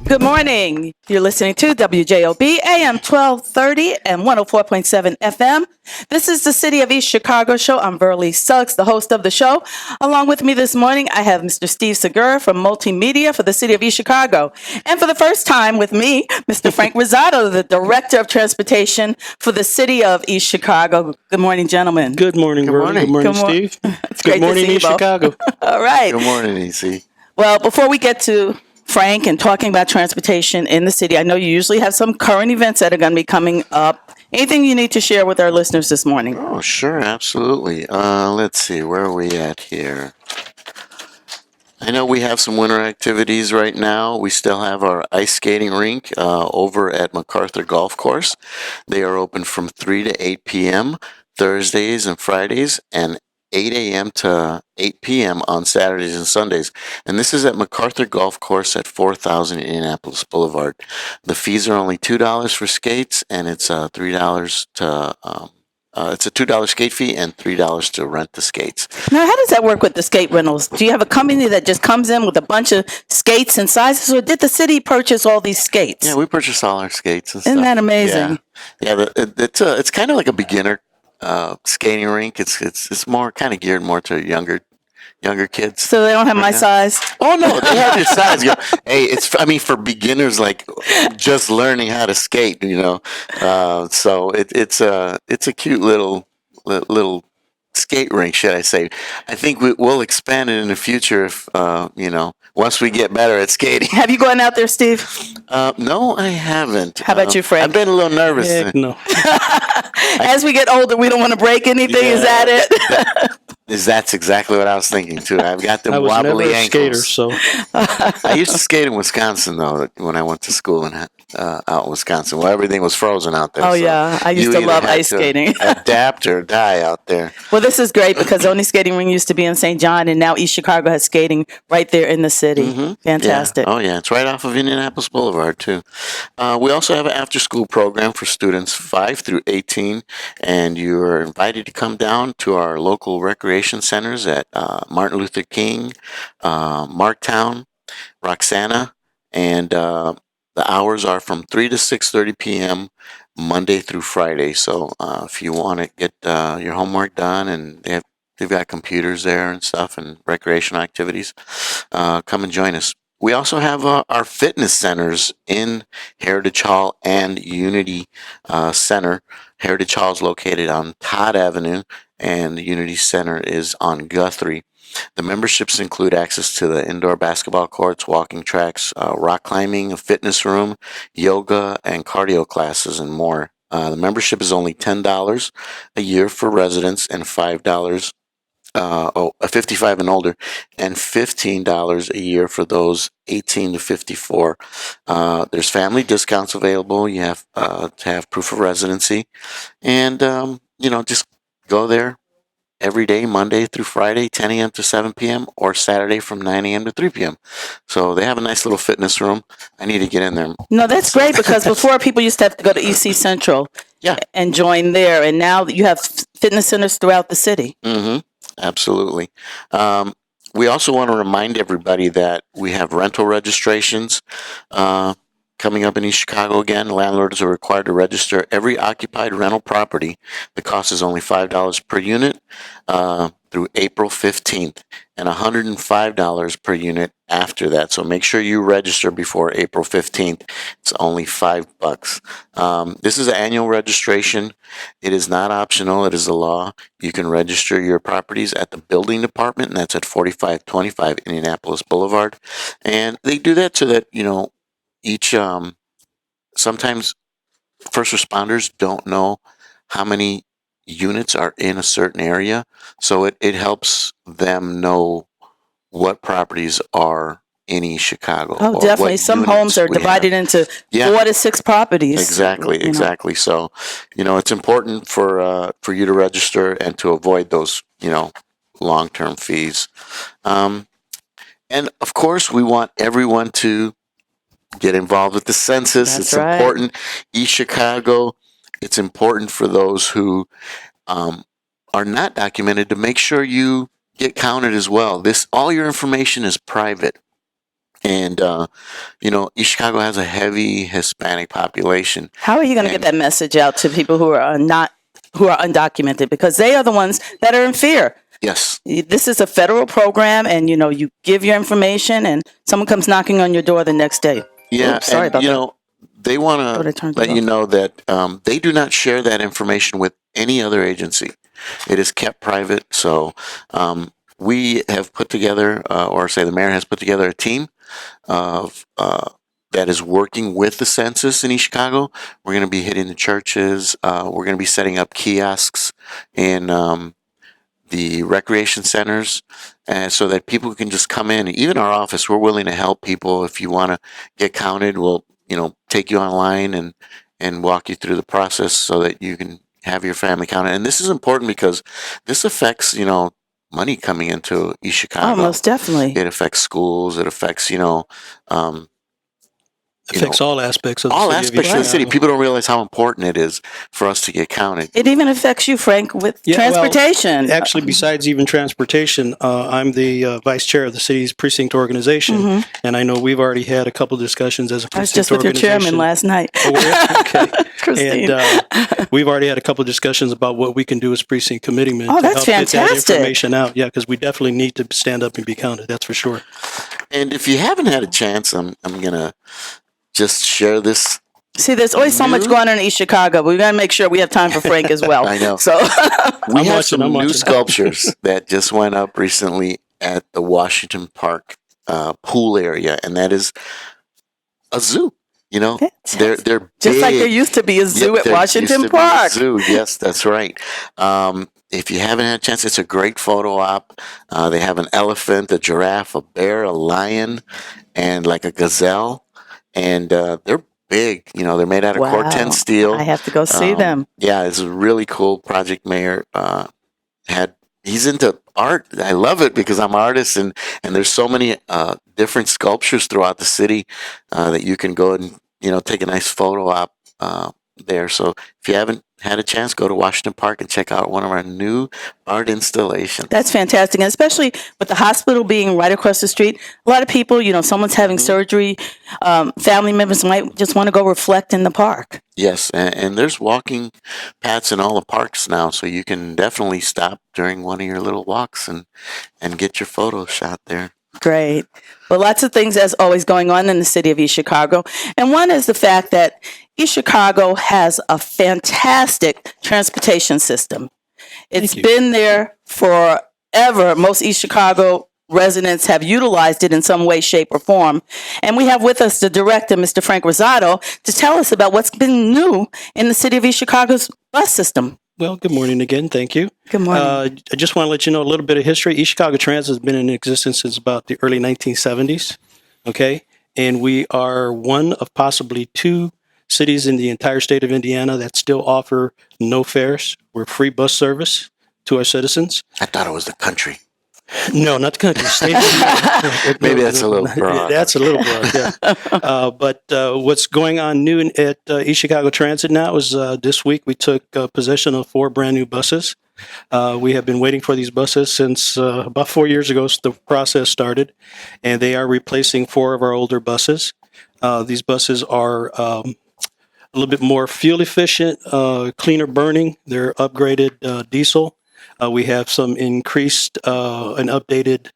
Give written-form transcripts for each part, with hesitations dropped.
Good morning. You're listening to WJOB AM 1230 and 104.7 FM. This is the City of East Chicago show. I'm Verlie Suggs, the host of the show. Along with me this morning, I have Mr. Steve Segura from Multimedia for the City of East Chicago. And for the first time with me, Mr. Frank Rosado, the Director of Transportation for the City of East Chicago. Good morning, gentlemen. Good morning, Verlie. Good morning, Steve. It's great Good morning, to see you East both. Chicago. All right. Good morning, EC. Well, before we get to Frank and talking about transportation in the city, I know you usually have some current events that are going to be coming up. Anything you need to share with our listeners this morning? Oh, sure, absolutely. Let's see, where are we at here? I know we have some winter activities right now. We still have our ice skating rink over at MacArthur Golf Course. They are open from 3 to 8 p.m. Thursdays and Fridays, and 8 a.m. to 8 p.m. on Saturdays and Sundays. And this is at MacArthur Golf Course at 4000 Indianapolis Boulevard. The fees are only $2 for skates, and it's $3 to it's a $2 skate fee and $3 to rent the skates. Now, how does that work with the skate rentals? Do you have a company that just comes in with a bunch of skates and sizes, or did the city purchase all these skates? Yeah, we purchase all our skates and stuff. Isn't that amazing? Yeah, it's kind of like a beginner skating rink. It's more kind of geared more to younger kids. So they don't have my size? Oh no, they have your size. Hey, for beginners like just learning how to skate, So it's a cute little skate rink, should I say? I think we'll expand it in the future if once we get better at skating. Have you gone out there, Steve? No, I haven't. How about you, Frank? I've been a little nervous. Heck no. As we get older, we don't want to break anything. Yeah. Is that it? That's exactly what I was thinking too. I've got them I was wobbly never a ankles. skater, so I used to skate in Wisconsin though when I went to school out in Wisconsin. Well, everything was frozen out there. Oh, so yeah. I used you to either love had ice to skating. Adapt or die out there. Well, this is great because the only skating rink used to be in St. John, and now East Chicago has skating right there in the city. Mm-hmm. Fantastic. Yeah. Oh, yeah. It's right off of Indianapolis Boulevard, too. We also have an after-school program for students 5 through 18, and you are invited to come down to our local recreation centers at Martin Luther King, Marktown, Roxana, and the hours are from 3 to 6:30 p.m. Monday through Friday. So if you want to get your homework done, and they've got computers there and stuff and recreational activities, come and join us. We also have our fitness centers in Heritage Hall and Unity Center. Heritage Hall is located on Todd Avenue, and the Unity Center is on Guthrie. The memberships include access to the indoor basketball courts, walking tracks, rock climbing, a fitness room, yoga, and cardio classes, and more. The membership is only $10 a year for residents and $5, 55 and older, and $15 a year for those 18 to 54. There's family discounts available. You have to have proof of residency, and just go there every day, Monday through Friday, 10 a.m. to 7 p.m., or Saturday from 9 a.m. to 3 p.m. So they have a nice little fitness room. I need to get in there. No, that's great because before people used to have to go to EC Central and join there, and now you have fitness centers throughout the city. Mm-hmm. Absolutely. We also want to remind everybody that we have rental registrations coming up in East Chicago again. Landlords are required to register every occupied rental property. The cost is only $5 per unit through April 15th, and $105 per unit after that. So make sure you register before April 15th. It's only $5. This is an annual registration. It is not optional. It is a law. You can register your properties at the building department, and that's at 4525 Indianapolis Boulevard. And they do that so that, each sometimes first responders don't know how many units are in a certain area, so it helps them know what properties are in East Chicago. Oh, definitely. Some homes are divided into 4 to 6 properties. Exactly. So, it's important for you to register and to avoid those, long-term fees. And of course, we want everyone to get involved with the census. It's important. East Chicago, it's important for those who are not documented to make sure you get counted as well. All your information is private. And, East Chicago has a heavy Hispanic population. How are you going to get that message out to people who are undocumented? Because they are the ones that are in fear. Yes. This is a federal program, and you give your information, and someone comes knocking on your door the next day. Yeah. Oops, sorry about that. They want to let you know that they do not share that information with any other agency. It is kept private. So we have put together, the mayor has put together a team of that is working with the census in East Chicago. We're going to be hitting the churches. We're going to be setting up kiosks in the recreation centers, and so that people can just come in. Even our office, we're willing to help people. If you want to get counted, we'll take you online and walk you through the process so that you can have your family counted. And this is important because this affects money coming into East Chicago. Oh, most definitely. It affects schools. It affects affects all aspects of the all city. aspects of the city. People don't realize how important it is for us to get counted. It even affects you, Frank, with transportation. Well, actually, besides even transportation, I'm the vice chair of the city's precinct organization, and I know we've already had a couple discussions as a precinct I was just with your chairman last night. Oh, yeah? Okay. Christine. And we've already had a couple of discussions about what we can do as precinct committeemen Oh, to that's help get that fantastic. information out. Yeah, because we definitely need to stand up and be counted. That's for sure. And if you haven't had a chance, I'm gonna just share this. See, there's always so much going on in East Chicago. We got to make sure we have time for Frank as well. I know. So We have some new sculptures that just went up recently at the Washington Park pool area, and that is a zoo. They're big. Just like there used to be a zoo at Washington Park. Zoo, yes, that's right. If you haven't had a chance, it's a great photo op. They have an elephant, a giraffe, a bear, a lion, and like a gazelle, and they're big. They're made out of Corten steel. I have to go see them. Yeah, it's a really cool project. Mayor he's into art. I love it because I'm an artist, and there's so many different sculptures throughout the city that you can go and take a nice photo op there. So if you haven't had a chance, go to Washington Park and check out one of our new art installations. That's fantastic, and especially with the hospital being right across the street, a lot of people, someone's having surgery, family members might just want to go reflect in the park. Yes, and there's walking paths in all the parks now, so you can definitely stop during one of your little walks and get your photo shot there. Great. Well, lots of things, as always, going on in the city of East Chicago. And one is the fact that East Chicago has a fantastic transportation system. It's been there forever. Most East Chicago residents have utilized it in some way, shape, or form. And we have with us the director, Mr. Frank Rosado, to tell us about what's been new in the city of East Chicago's bus system. Well, good morning again. Thank you. Good morning. I just want to let you know a little bit of history. East Chicago Transit has been in existence since about the early 1970s. Okay. And we are one of possibly two cities in the entire state of Indiana that still offer no fares. We're free bus service to our citizens. I thought it was the country. No, not the country. State. Maybe that's a little broad. That's a little broad, yeah. But what's going on new at East Chicago Transit now is this week we took possession of 4 brand new buses. We have been waiting for these buses since about 4 years ago. The process started, and they are replacing 4 of our older buses. These buses are a little bit more fuel efficient, cleaner burning. They're upgraded diesel. We have some increased and updated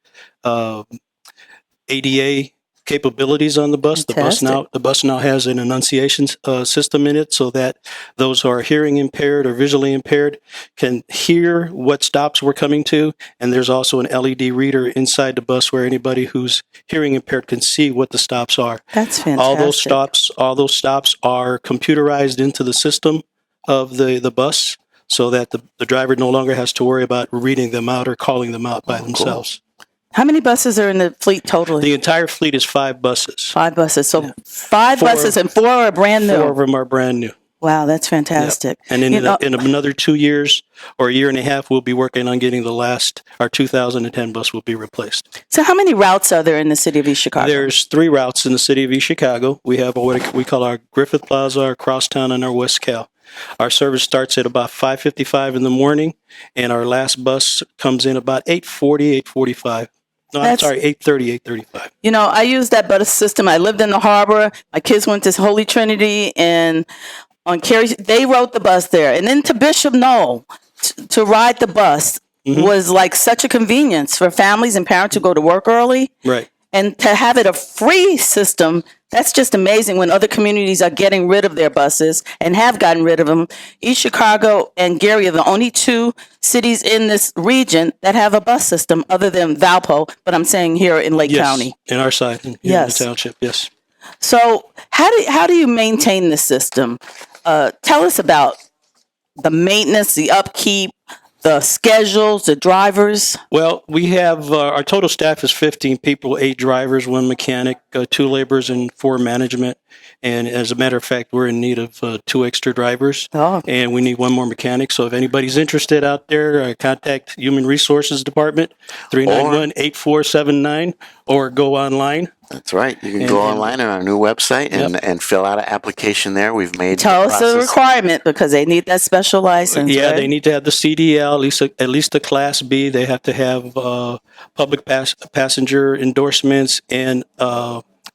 ADA capabilities on the bus. Fantastic. The bus now has an enunciation system in it, so that those who are hearing impaired or visually impaired can hear what stops we're coming to. And there's also an LED reader inside the bus where anybody who's hearing impaired can see what the stops are. That's fantastic. All those stops are computerized into the system of the bus, so that the driver no longer has to worry about reading them out or calling them out by themselves. Cool. How many buses are in the fleet totally? The entire fleet is 5 buses. 5 buses. So 5 buses, and 4 are brand new. 4 of them are brand new. Wow, that's fantastic. Yep. And in another 2 years or a year and a half, we'll be working on getting our 2010 bus will be replaced. So how many routes are there in the city of East Chicago? There's 3 routes in the city of East Chicago. We have what we call our Griffith Plaza, our Crosstown, and our West Cal. Our service starts at about 5:55 in the morning, and our last bus comes in about 8:40, 8:45. No, I'm sorry, 8:30, 8:35. You know, I used that bus system. I lived in the harbor. My kids went to Holy Trinity and on Cary. They rode the bus there. And then to Bishop Knoll to ride the bus was like such a convenience for families and parents to go to work early. Right. And to have it a free system, that's just amazing when other communities are getting rid of their buses and have gotten rid of them. East Chicago and Gary are the only two cities in this region that have a bus system other than Valpo, but I'm saying here in Lake Yes, County. in our side, in Yes. the township, yes. So how do you maintain the system? Tell us about the maintenance, the upkeep, the schedules, the drivers. Well, we have our total staff is 15 people, 8 drivers, 1 mechanic, 2 laborers, and 4 management. And as a matter of fact, we're in need of 2 extra drivers, and we need 1 more mechanic. So if anybody's interested out there, contact Human Resources Department, 391-8479, or go online. That's right. You can go online on our new website and fill out an application there. We've made Tell us the requirement because they need that special license. Yeah, right? they need to have the CDL, at least the Class B. They have to have public passenger endorsements and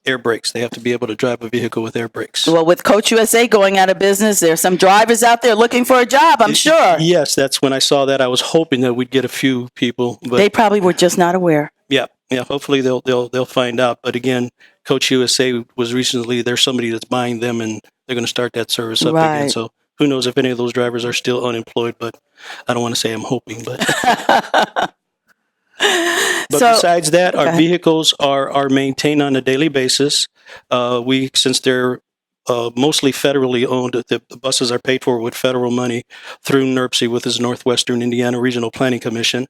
air brakes. They have to be able to drive a vehicle with air brakes. Well, with Coach USA going out of business, there's some drivers out there looking for a job, I'm sure. Yes, that's when I saw that. I was hoping that we'd get a few people, but They probably were just not aware. Yeah. Hopefully they'll find out. But again, Coach USA was recently. There's somebody that's buying them, and they're going to start that service up again. So who knows if any of those drivers are still unemployed? But I don't want to say I'm hoping. But besides that, our vehicles are maintained on a daily basis. Since they're mostly federally owned, the buses are paid for with federal money through NERPC, with his Northwestern Indiana Regional Planning Commission.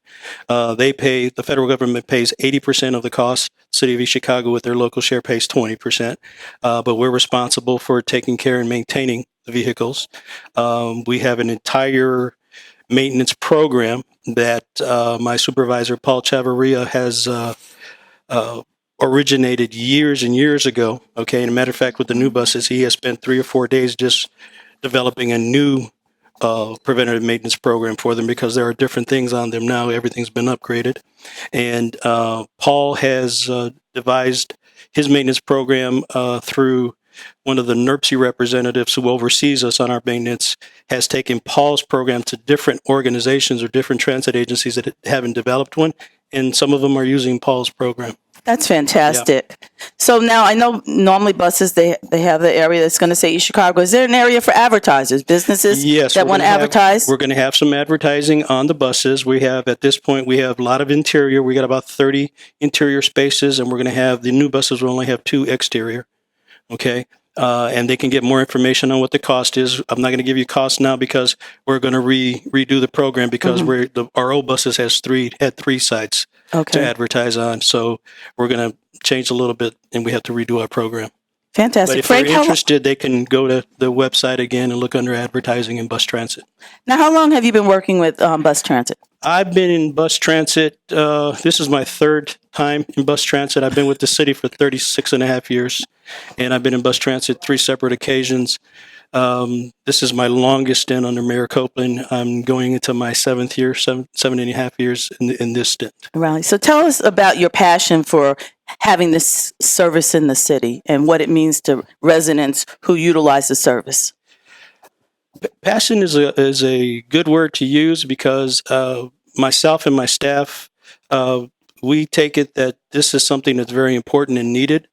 The federal government pays 80% of the cost. City of East Chicago, with their local share, pays 20%. But we're responsible for taking care and maintaining the vehicles. We have an entire maintenance program that my supervisor, Paul Chavarria, has originated years and years ago. Okay, and a matter of fact, with the new buses, he has spent 3 or 4 days just developing a new preventative maintenance program for them because there are different things on them now. Everything's been upgraded, and Paul has devised his maintenance program through one of the NERPC representatives who oversees us on our maintenance, has taken Paul's program to different organizations or different transit agencies that haven't developed one, and some of them are using Paul's program. That's fantastic. Yeah. So now I know normally buses, they have the area that's going to say East Chicago. Is there an area for advertisers, businesses that want to advertise? We're going to have some advertising on the buses. At this point, we have a lot of interior. We got about 30 interior spaces, and we're going to have, the new buses will only have 2 exterior. Okay. And they can get more information on what the cost is. I'm not going to give you cost now because we're going to redo the program because our old buses had 3 sites to advertise on. So we're going to change a little bit, and we have to redo our program. Fantastic. But if they're interested, they can go to the website again and look under advertising and bus transit. Now, how long have you been working with bus transit? I've been in bus transit. This is my 3rd time in bus transit. I've been with the city for 36 and a half years, and I've been in bus transit 3 separate occasions. This is my longest stint under Mayor Copeland. I'm going into my 7th year, 7.5 years in this stint. Right. So tell us about your passion for having this service in the city and what it means to residents who utilize the service. Passion is a good word to use because myself and my staff, we take it that this is something that's very important and needed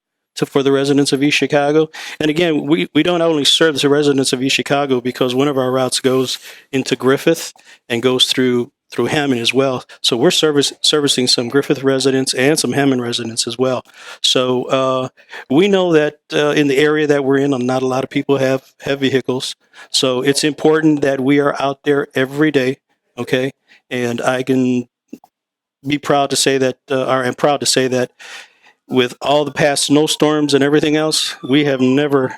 for the residents of East Chicago. And again, we don't only serve the residents of East Chicago because one of our routes goes into Griffith and goes through Hammond as well. So we're servicing some Griffith residents and some Hammond residents as well. So we know that in the area that we're in, not a lot of people have vehicles. So it's important that we are out there every day, okay? And I can be proud to say that, I'm proud to say that with all the past snowstorms and everything else, we have never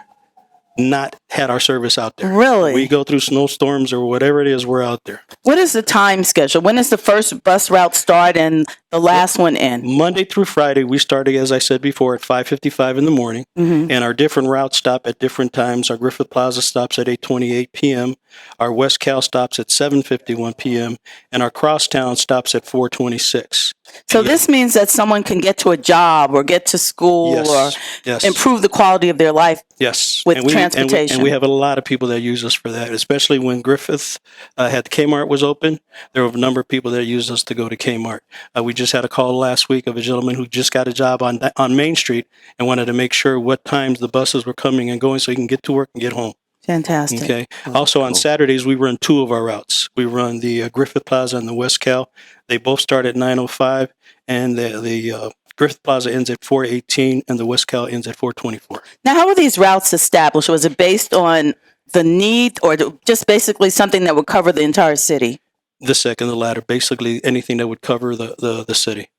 not had our service out there. Really? We go through snowstorms or whatever it is, we're out there. What is the time schedule? When does the first bus route start and the last one end? Monday through Friday, we started, as I said before, at 5:55 in the morning, and our different routes stop at different times. Our Griffith Plaza stops at 8:28 p.m., our West Cal stops at 7:51 p.m., and our Crosstown stops at 4:26. So this means that someone can get to a job or get to school or Yes. improve the quality of their life Yes, with transportation. And we have a lot of people that use us for that, especially when Griffith had Kmart was open. There were a number of people that used us to go to Kmart. We just had a call last week of a gentleman who just got a job on Main Street and wanted to make sure what times the buses were coming and going so he can get to work and get home. Fantastic. Okay. Also on Saturdays, we run two of our routes. We run the Griffith Plaza and the West Cal. They both start at 9:05, and the Griffith Plaza ends at 4:18, and the West Cal ends at 4:24. Now, how were these routes established? Was it based on the need or just basically something that would cover the entire city? The second, the latter, basically anything that would cover the city.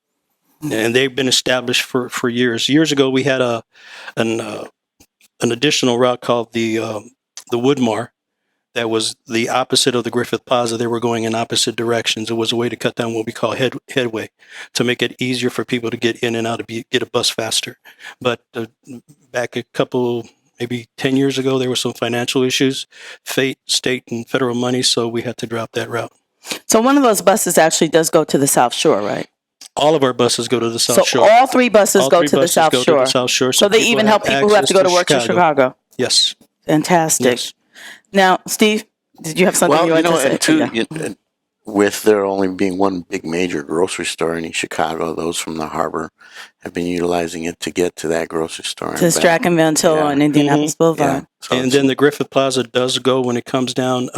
And they've been established for years. Years ago, we had an additional route called the Woodmar that was the opposite of the Griffith Plaza. They were going in opposite directions. It was a way to cut down what we call headway to make it easier for people to get in and out, get a bus faster. But back a couple, maybe 10 years ago, there were some financial issues, state and federal money, so we had to drop that route. So one of those buses actually does go to the South Shore, right? All of our buses go to the South Shore. So all three buses go to the South go Shore. To the South Shore. So they even help people who have to go to work to Chicago. Yes. Fantastic. Yes. Now, Steve, did you have something you wanted to say? And too, with there only being one big major grocery store in East Chicago, those from the harbor have been utilizing it to get to that grocery store. To Strachan Van Til on Indianapolis Boulevard. Yeah. So And then the Griffith Plaza does go, when it comes down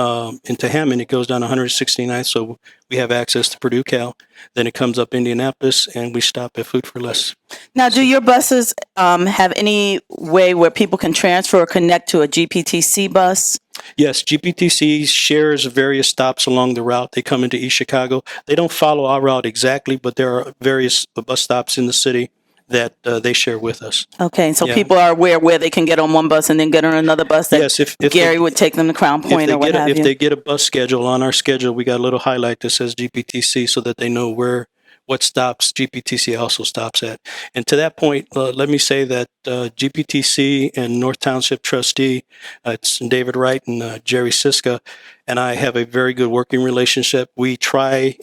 into Hammond, it goes down 169th, so we have access to Purdue Cal. Then it comes up Indianapolis, and we stop at Food for Less. Now, do your buses have any way where people can transfer or connect to a GPTC bus? Yes, GPTC shares various stops along the route. They come into East Chicago. They don't follow our route exactly, but there are various bus stops in the city that they share with us. Okay, so people are aware where they can get on one bus and then get on another bus that Yes, if Gary would take them to Crown Point or what have if you. they get a bus schedule on our schedule, we got a little highlight that says GPTC so that they know what stops GPTC also stops at. And to that point, let me say that GPTC and North Township trustee, it's David Wright and Jerry Siska, and I have a very good working relationship. We try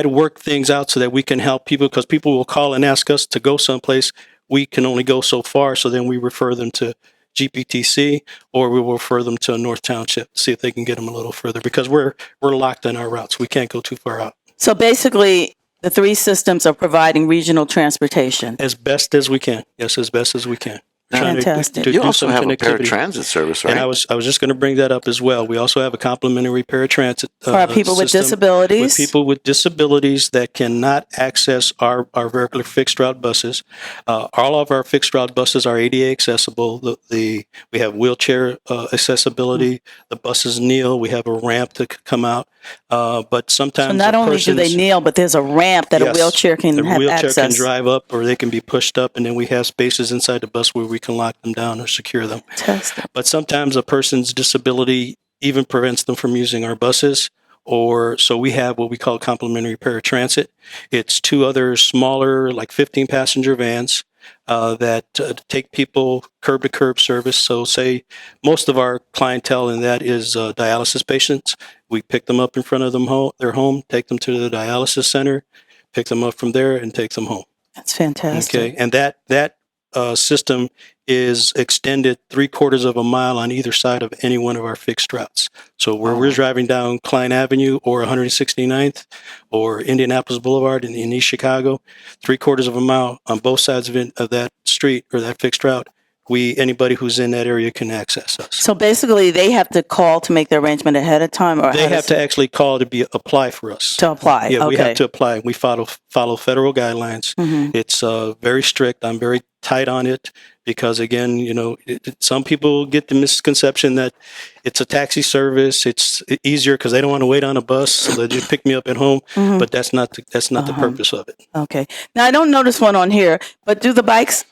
to work things out so that we can help people, because people will call and ask us to go someplace. We can only go so far, so then we refer them to GPTC, or we will refer them to North Township, see if they can get them a little further, because we're locked in our routes. We can't go too far out. So basically, the three systems are providing regional transportation. As best as we can. Yes, as best as we can. Fantastic. you also have a paratransit service, right? And I was just going to bring that up as well. We also have a complimentary paratransit For our people with system disabilities? with people with disabilities that cannot access our regular fixed route buses. All of our fixed route buses are ADA accessible. We have wheelchair accessibility. The buses kneel. We have a ramp to come out. But sometimes So not only do they kneel, but there's a ramp that a wheelchair can have wheelchair access. can drive up, or they can be pushed up, and then we have spaces inside the bus where we can lock them down or secure them. Fantastic. But sometimes a person's disability even prevents them from using our buses, so we have what we call complimentary paratransit. It's two other smaller, like 15-passenger vans that take people curb to curb service. So say most of our clientele in that is dialysis patients. We pick them up in front of their home, take them to the dialysis center, pick them up from there, and take them home. That's fantastic. Okay, and that system is extended 3/4 of a mile on either side of any one of our fixed routes. So where we're driving down Klein Avenue or 169th or Indianapolis Boulevard in East Chicago, 3/4 of a mile on both sides of that street or that fixed route, anybody who's in that area can access us. So basically, they have to call to make the arrangement ahead of time, or They have to actually call to apply for us. to apply. Yeah, okay. we have to apply. We follow federal guidelines. Mhm. It's very strict. I'm very tight on it because, again, some people get the misconception that it's a taxi service. It's easier because they don't want to wait on a bus, so they just pick me up at home. Mhm. But that's not the purpose of it. Okay. Now I don't notice one on here, but do the bikes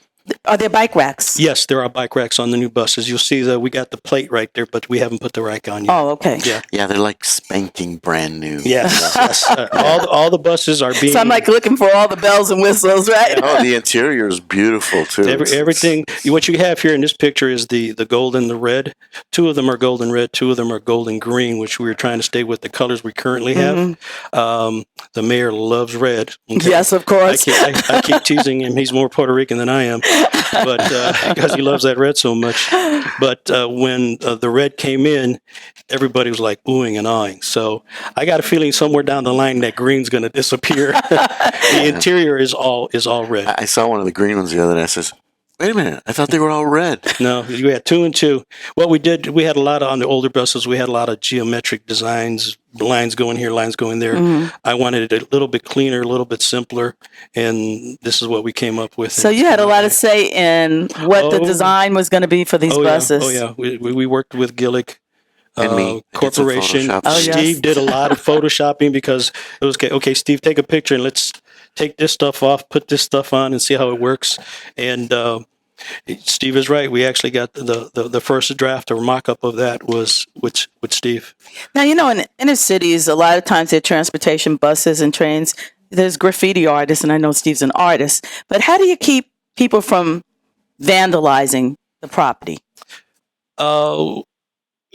Are there bike racks? Yes, there are bike racks on the new buses. You'll see that we got the plate right there, but we haven't put the rack on yet. Oh, okay. Yeah. Yeah, they're like spanking brand new. Yes. Yes. All the buses are being. So I'm like looking for all the bells and whistles, right? Oh, the interior is beautiful too. Everything. What you have here in this picture is the gold and the red. 2 of them are golden red. 2 of them are golden green, which we were trying to stay with the colors we currently have. The mayor loves red. Okay? Yes, of course. I keep teasing him. He's more Puerto Rican than I am, but because he loves that red so much. But when the red came in, everybody was like oohing and awing. So I got a feeling somewhere down the line that green's going to disappear. The interior is all red. I saw one of the green ones the other day. I says, "Wait a minute! I thought they were all red." No, we had 2 and 2. What we did, we had a lot on the older buses. We had a lot of geometric designs, lines going here, lines going there. I wanted it a little bit cleaner, a little bit simpler, and this is what we came up with. So you had a lot of say in what the design was going to be for these buses. Yeah. We worked with Gillick And me. I did some Corporation. Photoshop. Oh, yes. Steve did a lot of photoshopping because it was okay. Steve, take a picture and let's take this stuff off, put this stuff on, and see how it works. And Steve is right. We actually got the first draft or mock-up of that was with Steve. Now, in inner cities, a lot of times there are transportation buses and trains. There's graffiti artists, and I know Steve's an artist. But how do you keep people from vandalizing the property?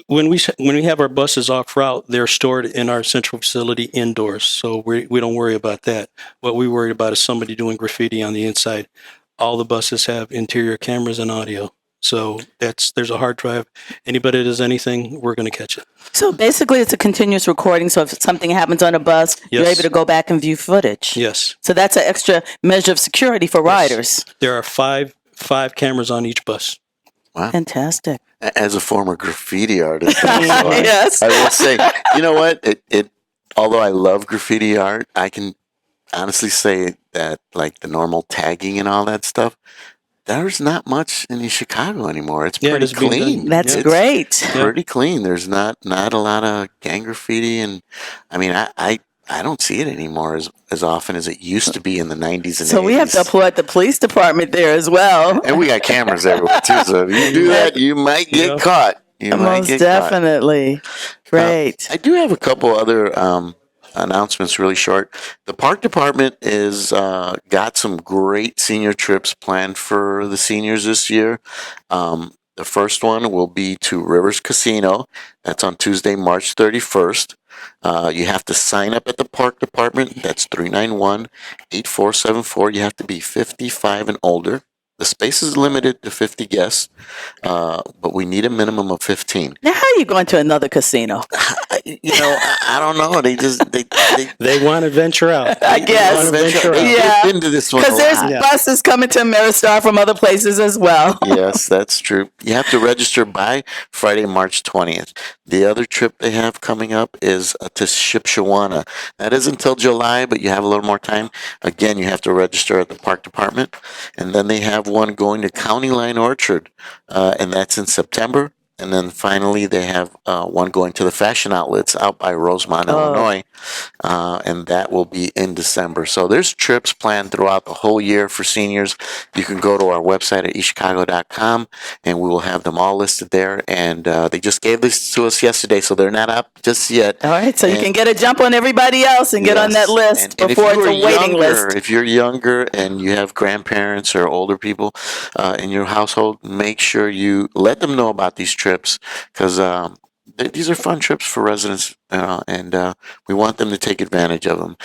When we have our buses off route, they're stored in our central facility indoors, so we don't worry about that. What we worry about is somebody doing graffiti on the inside. All the buses have interior cameras and audio, so there's a hard drive. Anybody that does anything, we're going to catch it. So basically, it's a continuous recording. So if something happens on a bus, you're Yes. able to go back and view footage. Yes, So that's an extra measure of security for riders. there are five cameras on each bus. Fantastic. As a former graffiti artist, Yes. I will say, you know what? It although I love graffiti art, I can honestly say that like the normal tagging and all that stuff, there's not much in Chicago anymore. It's Yeah, pretty it's being done. clean. That's It's great. Pretty clean. There's not a lot of gang graffiti, and I mean, I don't see it anymore as often as it used to be in the 90s and 80s. So we have to applaud the police department there as well. And we got cameras everywhere too. So if you do that, you might get caught. Most definitely. Great. I do have a couple other announcements, really short. The park department is got some great senior trips planned for the seniors this year. The first one will be to Rivers Casino. That's on Tuesday, March 31st. You have to sign up at the park department. That's 391-8474. You have to be 55 and older. The space is limited to 50 guests, but we need a minimum of 15. Now, how are you going to another casino? I don't know. They want to venture out. I guess. They wanna venture out. Yeah. They've been to this one a Because there's lot. buses coming to Ameristar from other places as well. Yes, that's true. You have to register by Friday, March 20th. The other trip they have coming up is to Shipshewana. That is until July, but you have a little more time. Again, you have to register at the park department. And then they have one going to County Line Orchard, and that's in September. And then finally, they have one going to the fashion outlets out by Rosemont, Illinois, and that will be in December. So there's trips planned throughout the whole year for seniors. You can go to our website at eastchicago.com, and we will have them all listed there. And they just gave this to us yesterday, so they're not up just yet. All right, so you can get a jump on everybody else and get on that list And if before it's you a are waiting younger, list. If you're younger and you have grandparents or older people in your household, make sure you let them know about these trips because these are fun trips for residents, and we want them to take advantage of them.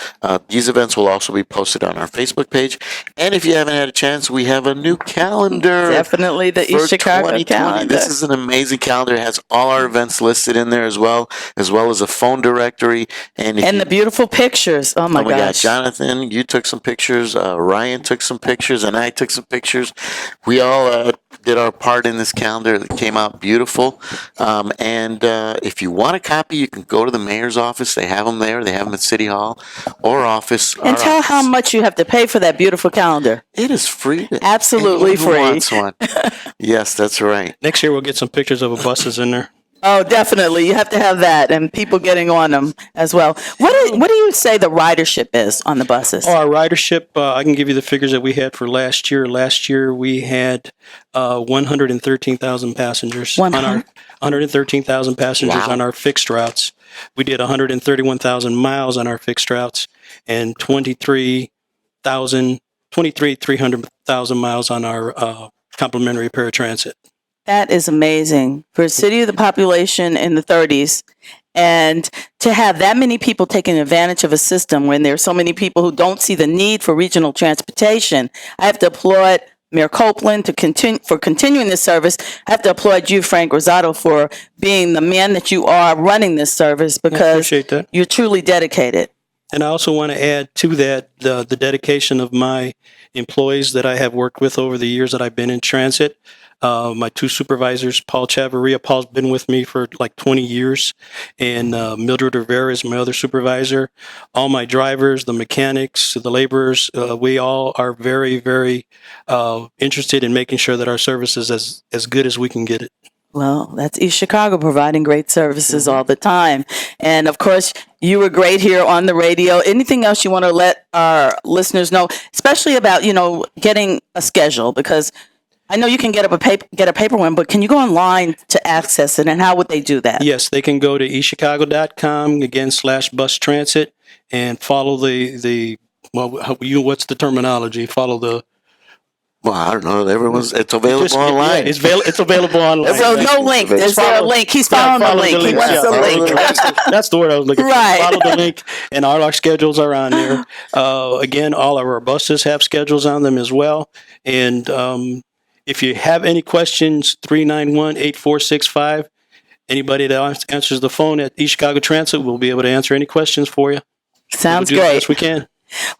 These events will also be posted on our Facebook page, and if you haven't had a chance, we have a new calendar. Definitely the for East Chicago 2020. calendar. This is an amazing calendar. It has all our events listed in there as well as a phone directory. And And the beautiful pictures. Oh my God, gosh. Jonathan, you took some pictures. Ryan took some pictures, and I took some pictures. We all did our part in this calendar. It came out beautiful. And if you want a copy, you can go to the mayor's office. They have them there. They have them at City Hall or office. And tell how much you have to pay for that beautiful calendar. It is free. To Absolutely anyone who free. wants one. Yes, that's right. Next year we'll get some pictures of the buses in there. Oh, definitely. You have to have that and people getting on them as well. What do you say the ridership is on the buses? Our ridership, I can give you the figures that we had for last year. Last year we had 113,000 passengers on our 113,000 passengers Wow. on our fixed routes. We did 131,000 miles on our fixed routes and 300,000 miles on our complimentary paratransit. That is amazing for a city of the population in the 30s. And to have that many people taking advantage of a system when there's so many people who don't see the need for regional transportation, I have to applaud Mayor Copeland for continuing this service. I have to applaud you, Frank Rosado, for being the man that you are running this service because appreciate that. You're truly dedicated. And I also want to add to that the dedication of my employees that I have worked with over the years that I've been in transit. My two supervisors, Paul Chavarria. Paul's been with me for like 20 years. And Mildred Rivera is my other supervisor. All my drivers, the mechanics, the laborers, we all are very, very interested in making sure that our service is as good as we can get it. Well, that's East Chicago providing great services all the time. And of course, you were great here on the radio. Anything else you want to let our listeners know, especially about, getting a schedule? Because I know you can get a paper one, but can you go online to access it, and how would they do that? Yes, they can go to eastchicago.com again /bus transit and follow what's the terminology? Follow the. Well, I don't know. It's available online. Yeah, it's available online. So no link. Is there a link? He's following the link. He wants the link. That's the word I was looking for. Right. Follow the link, and all our schedules are on there. Again, all of our buses have schedules on them as well. And if you have any questions, 391-8465. Anybody that answers the phone at East Chicago Transit will be able to answer any questions for you. Sounds We'll do the great. best we can.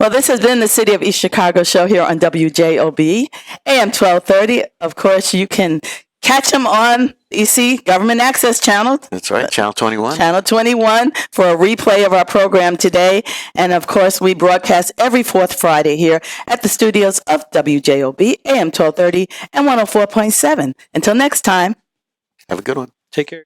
Well, this has been the City of East Chicago show here on WJOB, AM 1230. Of course, you can catch them on EC Government Access Channel. That's right, Channel 21. Channel 21 for a replay of our program today. And of course, we broadcast every fourth Friday here at the studios of WJOB, AM 1230 and 104.7. Until next time. Have a good one. Take care.